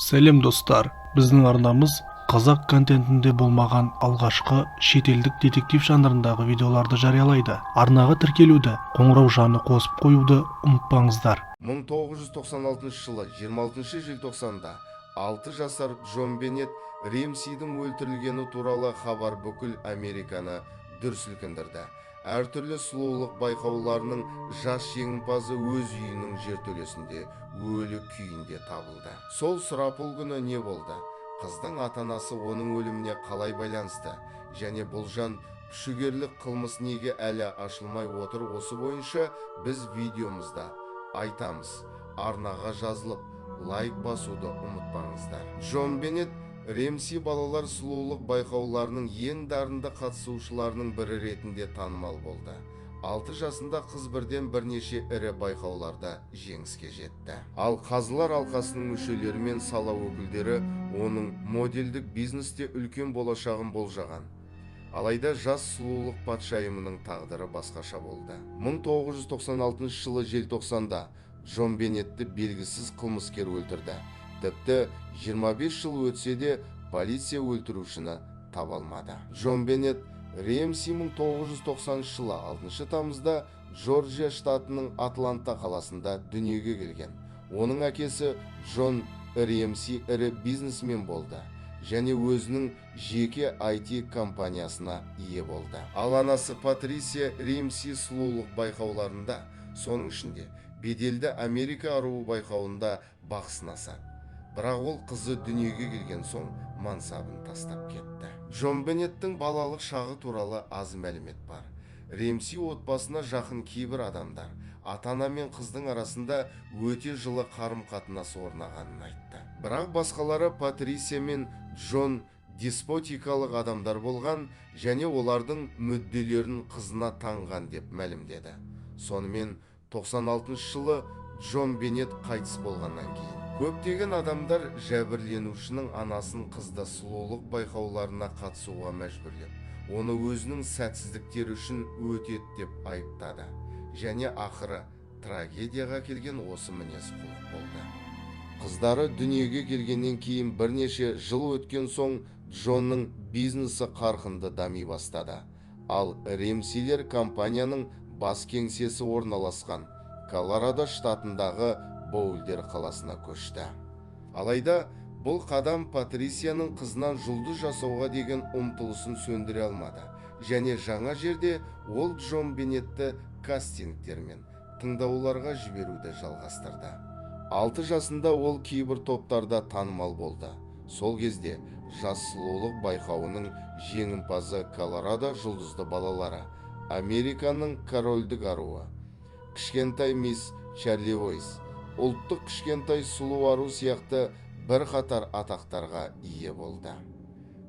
Сәлем достар, біздің арнамыз қазақ контентінде болмаған алғашқы шетелдік детектив жанрындағы видеоларды жариялайды. Арнаға тіркелуді, қоңырау жаны қосып қоюды ұмытпаңыздар. 1996 жылы 26 желтоқсанда 6 жасар Джон Беннет Ремсидің өлтірілгені туралы хабар бүкіл Американы дүр сілкіндірді. Әртүрлі сұлулық байқауларының жас жеңімпазы өз үйінің жертөлесінде өлі күйінде табылды. Сол сұрапыл күні не болды? Қыздың ата-анасы оның өліміне қалай байланысты? Және бұл жан күшігерлік қылмыс неге әлі ашылмай отыр? Осы бойынша біз видеомызда айтамыз. Арнаға жазылып, лайк басуды ұмытпаңыздар. Джон Беннет Ремси балалар сұлулық байқауларының ең дарынды қатысушыларының бірі ретінде танымал болды. 6 жасында қыз бірден бірнеше ірі байқауларда жеңіске жетті. Ал қазылар алқасының мүшелері мен сала өкілдері оның модельдік бизнесте үлкен болашағын болжаған. Алайда жас сұлулық патшайымының тағдыры басқаша болды. 1996 жылы желтоқсанда Джон Беннетті белгісіз қылмыскер өлтірді. Тіпті 25 жыл өтсе де полиция өлтірушіні таба алмады. Джон Беннет Ремси 1990 жылы 6 тамызда Джорджия штатының Атланта қаласында дүниеге келген. Оның әкесі Джон Ремси ірі бизнесмен болды және өзінің жеке IT компаниясына ие болды. Ал анасы Патрисия Ремси сұлулық байқауларында, соның ішінде беделді Америка аруы байқауында бақ сынасады. Бірақ ол қызы дүниеге келген соң мансабын тастап кетті. Джон Беннеттің балалық шағы туралы аз мәлімет бар. Ремси отбасына жақын кейбір адамдар ата-ана мен қыздың арасында өте жылы қарым-қатынас орнағанын айтты. Бірақ басқалары Патрисия мен Джон деспотикалық адамдар болған және олардың мүдделерін қызына таңған деп мәлімдеді. Сонымен 96 жылы Джон Беннет қайтыс болғаннан кейін көптеген адамдар жәбірленушінің анасын қызда сұлулық байқауларына қатысуға мәжбүрлеп, оны өзінің сәтсіздіктері үшін өтеді деп айыптады. Және ақыры трагедияға келген осы мінез құлық болды. Қыздары дүниеге келгеннен кейін бірнеше жыл өткен соң Джонның бизнесі қарқынды дами бастады. Ал Ремсилер компанияның бас кеңсесі орналасқан Колорадо штатындағы Боулдер қаласына көшті. Алайда бұл қадам Патрисияның қызынан жұлдыз жасауға деген ұмтылысын сөндіре алмады және жаңа жерде ол Джон Беннетті кастингтер мен тыңдауларға жіберуді жалғастырды. 6 жасында ол кейбір топтарда танымал болды. Сол кезде жас сұлулық байқауының жеңімпазы Колорадо жұлдызды балалары, Американың корольдік аруы, кішкентай мисс Чарли Войс, ұлттық кішкентай сұлу ару сияқты бірқатар атақтарға ие болды.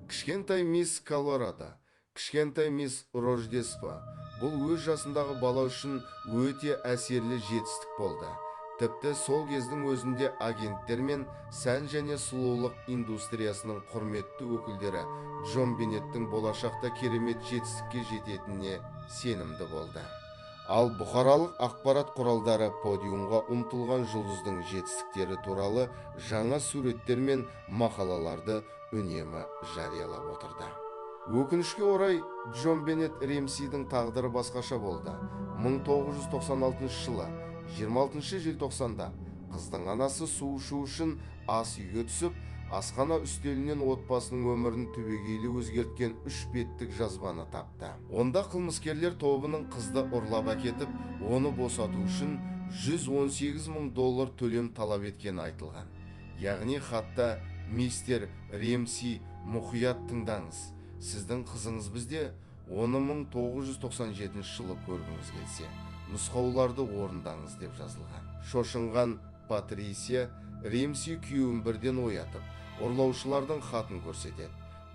Кішкентай мисс Колорадо, кішкентай мисс Рождество бұл өз жасындағы бала үшін өте әсерлі жетістік болды. Тіпті сол кездің өзінде агенттер мен сән және сұлулық индустриясының құрметті өкілдері Джон Беннеттің болашақта керемет жетістікке жететініне сенімді болды. Ал бұқаралық ақпарат құралдары подиумға ұмтылған жұлдыздың жетістіктері туралы жаңа суреттер мен мақалаларды үнемі жариялап отырды. Өкінішке орай, Джон Беннет Ремсидің тағдыры басқаша болды. 1996 жылы 26 желтоқсанда қыздың анасы су ішу үшін ас үйге түсіп, асхана үстелінен отбасының өмірін түбегейлі өзгерткен 3 беттік жазбаны тапты. Онда қылмыскерлер тобының қызды ұрлап әкетіп, оны босату үшін $118,000 төлем талап еткені айтылған. Яғни хатта: «Мистер Ремси, мұқият тыңдаңыз. Сіздің қызыңыз бізде, оны 1997 жылы көргіңіз келсе, нұсқауларды орындаңыз» деп жазылған. Шошынған Патрисия Ремси күйеуін бірден оятып, ұрлаушылардың хатын көрсетеді.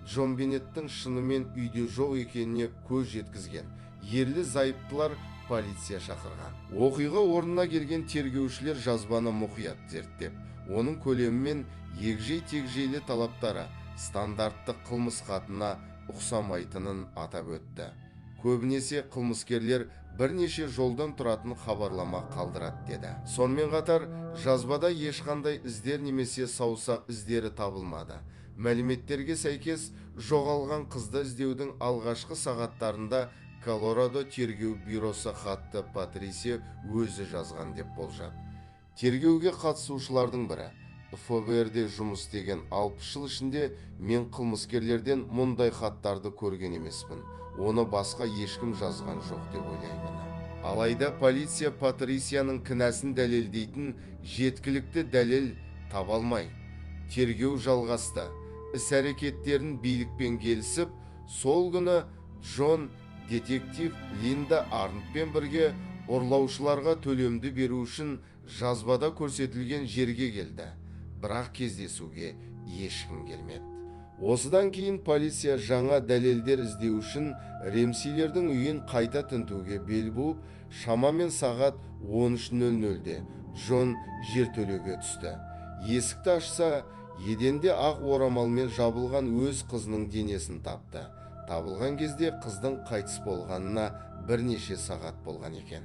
Джон Беннеттің шынымен үйде жоқ екеніне көз жеткізген ерлі зайыптылар полиция шақырған. Оқиға орнына келген тергеушілер жазбаны мұқият зерттеп, оның көлемі мен егжей-тегжейлі талаптары стандартты қылмыс хатына ұқсамайтынын атап өтті. Көбінесе қылмыскерлер бірнеше жолдан тұратын хабарлама қалдырады деді. Сонымен қатар жазбада ешқандай іздер немесе саусақ іздері табылмады. Мәліметтерге сәйкес жоғалған қызды іздеудің алғашқы сағаттарында Колорадо тергеу бюросы хатты Патрисия өзі жазған деп болжады. Тергеуге қатысушылардың бірі: ФБР-де жұмыс істеген 60 жыл ішінде мен қылмыскерлерден мұндай хаттарды көрген емеспін. Оны басқа ешкім жазған жоқ деп ойлаймын. Алайда полиция Патрисияның кінәсін дәлелдейтін жеткілікті дәлел таба алмай, тергеу жалғасты. Іс-әрекеттерін билікпен келісіп, сол күні Джон детектив Линда Арнтпен бірге ұрлаушыларға төлемді беру үшін жазбада көрсетілген жерге келді. Бірақ кездесуге ешкім келмеді. Осыдан кейін полиция жаңа дәлелдер іздеу үшін Ремсилердің үйін қайта тінтуге бел буып, шамамен сағат 13:00-де Джон жертөлеге түсті. Есікті ашса, еденде ақ орамалмен жабылған өз қызының денесін тапты. Табылған кезде қыздың қайтыс болғанына бірнеше сағат болған екен.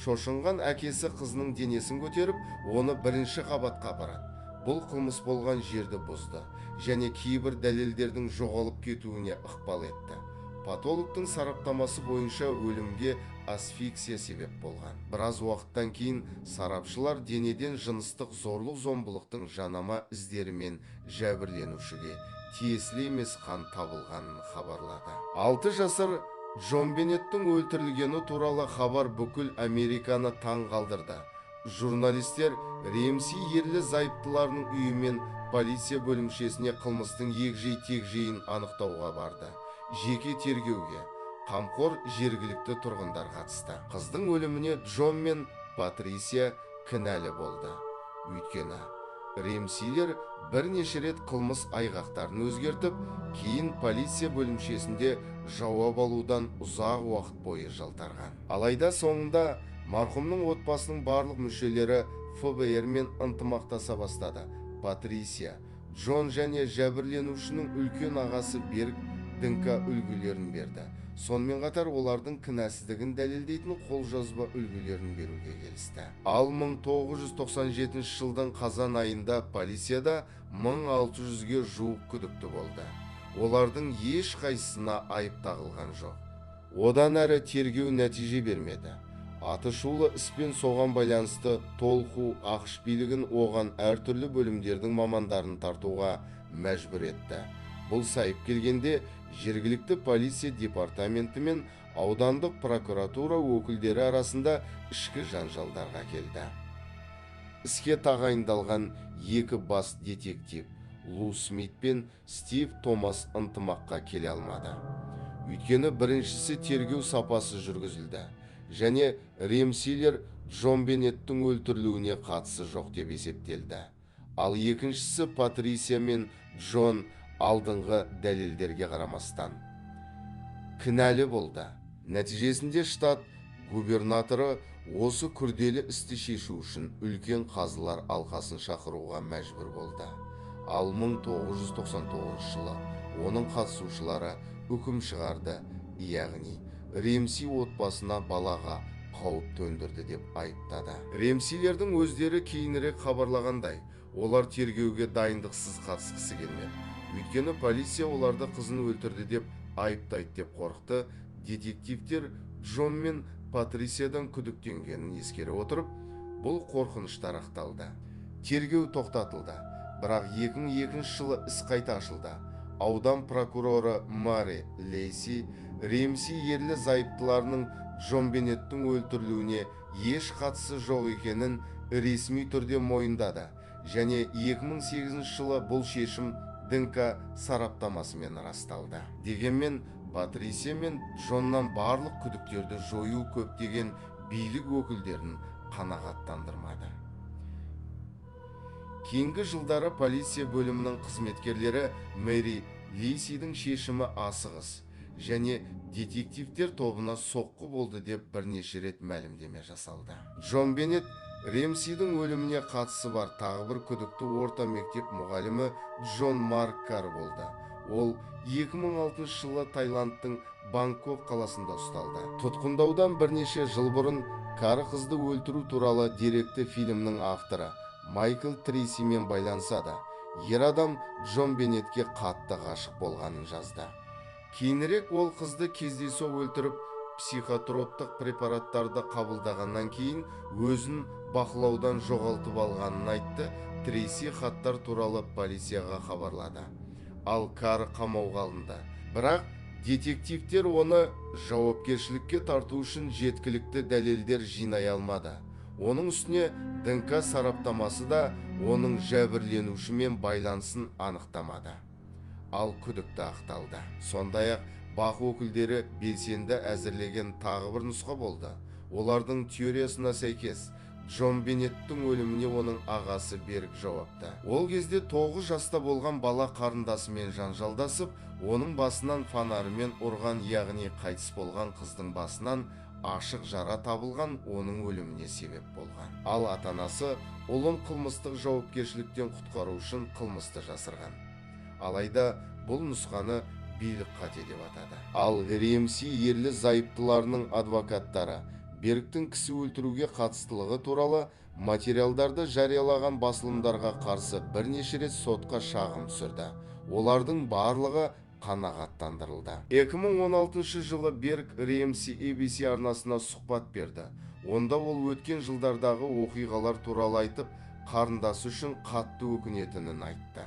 Шошынған әкесі қызының денесін көтеріп, оны бірінші қабатқа апарады. Бұл қылмыс болған жерді бұзды және кейбір дәлелдердің жоғалып кетуіне ықпал етті. Патологтың сараптамасы бойынша өлімге асфиксия себеп болған. Біраз уақыттан кейін сарапшылар денеден жыныстық зорлық-зомбылықтың жанама іздері мен жәбірленушіге тиесілі емес қан табылғанын хабарлады. 6 жасар Джон Беннеттің өлтірілгені туралы хабар бүкіл Американы таң қалдырды. Журналистер Ремси ерлі-зайыптыларының үйі мен полиция бөлімшесіне қылмыстың егжей-тегжейін анықтауға барды. Жеке тергеуге қамқор жергілікті тұрғындар қатысты. Қыздың өліміне Джон мен Патрисия кінәлі болды. Өйткені Ремсилер бірнеше рет қылмыс айғақтарын өзгертіп, кейін полиция бөлімшесінде жауап алудан ұзақ уақыт бойы жалтарған. Алайда соңында марқұмның отбасының барлық мүшелері ФБР мен ынтымақтаса бастады. Патрисия, Джон және жәбірленушінің үлкен ағасы Берг ДНК үлгілерін берді. Сонымен қатар олардың кінәсіздігін дәлелдейтін қолжазба үлгілерін беруге келісті. Ал 1997 жылдың қазан айында полицияда 1600-ге жуық күдікті болды. Олардың еш қайсысына айып тағылған жоқ. Одан әрі тергеу нәтиже бермеді. Атышулы іспен соған байланысты толқу ақш билігін оған әртүрлі бөлімдердің мамандарын тартуға мәжбүр етті. Бұл сайып келгенде жергілікті полиция департаменті мен аудандық прокуратура өкілдері арасында ішкі жанжалдарға келді. Іске тағайындалған екі бас детектив Лу Смит пен Стив Томас ынтымаққа келе алмады. Өйткені біріншісі тергеу сапасы жүргізілді және Ремсилер Джон Беннеттің өлтірілуіне қатысы жоқ деп есептелді. Ал екіншісі Патрисия мен Джон алдыңғы дәлелдерге қарамастан кінәлі болды. Нәтижесінде штат губернаторы осы күрделі істі шешу үшін үлкен қазылар алқасын шақыруға мәжбүр болды. Ал 1999 жылы оның қатысушылары үкім шығарды, яғни Ремси отбасына балаға қауіп төндірді деп айыптады. Ремсилердің өздері кейінірек хабарлағандай, олар тергеуге дайындықсыз қатысқысы келмеді. Өйткені полиция оларды қызын өлтірді деп айыптайды деп қорықты. Детективтер Джон мен Патрисиядан күдіктенгенін ескере отырып, бұл қорқыныштар ақталды. Тергеу тоқтатылды, бірақ 2002 жылы іс қайта ашылды. Аудан прокуроры Мари Лейси Ремси ерлі зайыптыларының Джон Беннеттің өлтірілуіне еш қатысы жоқ екенін ресми түрде мойындады және 2008 жылы бұл шешім ДНК сараптамасымен расталды. Дегенмен Патрисия мен Джоннан барлық күдіктерді жою көптеген билік өкілдерін қанағаттандырмады. Кейінгі жылдары полиция бөлімінің қызметкерлері Мэри Лейсидің шешімі асығыс және детективтер тобына соққы болды деп бірнеше рет мәлімдеме жасалды. Джон Беннет Ремсидің өліміне қатысы бар тағы бір күдікті орта мектеп мұғалімі Джон Марк Кар болды. Ол 2006 жылы Таиландтың Бангкок қаласында ұсталды. Тұтқындаудан бірнеше жыл бұрын кәрі қызды өлтіру туралы деректі фильмнің авторы Майкл Трейсимен байланысады. Ер адам Джон Беннетке қатты ғашық болғанын жазды. Кейінірек ол қызды кездейсоқ өлтіріп, психотроптық препараттарды қабылдағаннан кейін өзін бақылаудан жоғалтып алғанын айтты. Трейси хаттар туралы полицияға хабарлады. Ал Карр қамауға алынды. Бірақ детективтер оны жауапкершілікке тарту үшін жеткілікті дәлелдер жинай алмады. Оның үстіне ДНК сараптамасы да оның жәбірленушімен байланысын анықтамады. Ал күдікті ақталды. Сондай-ақ бақ өкілдері белсенді әзірлеген тағы бір нұсқа болды. Олардың теориясына сәйкес Джон Беннеттің өліміне оның ағасы Берг жауапты. Ол кезде 9 жаста болған бала қарындасымен жанжалдасып, оның басынан фонарымен ұрған, яғни қайтыс болған қыздың басынан ашық жара табылған, оның өліміне себеп болған. Ал ата-анасы ұлын қылмыстық жауапкершіліктен құтқару үшін қылмысты жасырған. Алайда бұл нұсқаны билік қате деп атады. Ал РМС ерлі зайыптыларының адвокаттары Бергтің кісі өлтіруге қатыстылығы туралы материалдарды жариялаған басылымдарға қарсы бірнеше рет сотқа шағым түсірді. Олардың барлығы қанағаттандырылды. 2016 жылы Берг РМС ABC арнасына сұхбат берді. Онда ол өткен жылдардағы оқиғалар туралы айтып, қарындасы үшін қатты өкінетінін айтты.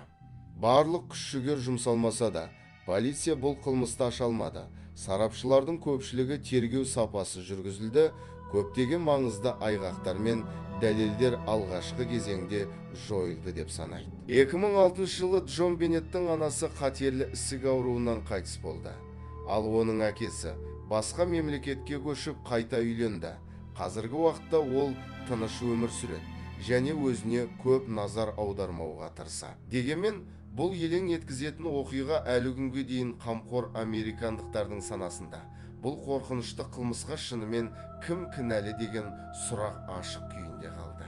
Барлық күш-жігер жұмсалмаса да, полиция бұл қылмысты аша алмады. Сарапшылардың көпшілігі тергеу сапасы жүргізілді, көптеген маңызды айғақтар мен дәлелдер алғашқы кезеңде жойылды деп санайды. 2006 жылы Джон Беннеттің анасы қатерлі ісік ауруынан қайтыс болды. Ал оның әкесі басқа мемлекетке көшіп қайта үйленді. Қазіргі уақытта ол тыныш өмір сүреді және өзіне көп назар аудармауға тырысады. Дегенмен, бұл елең еткізетін оқиға әлі күнге дейін қамқор американдықтардың санасында. Бұл қорқынышты қылмысқа шынымен кім кінәлі деген сұрақ ашық күйінде қалды.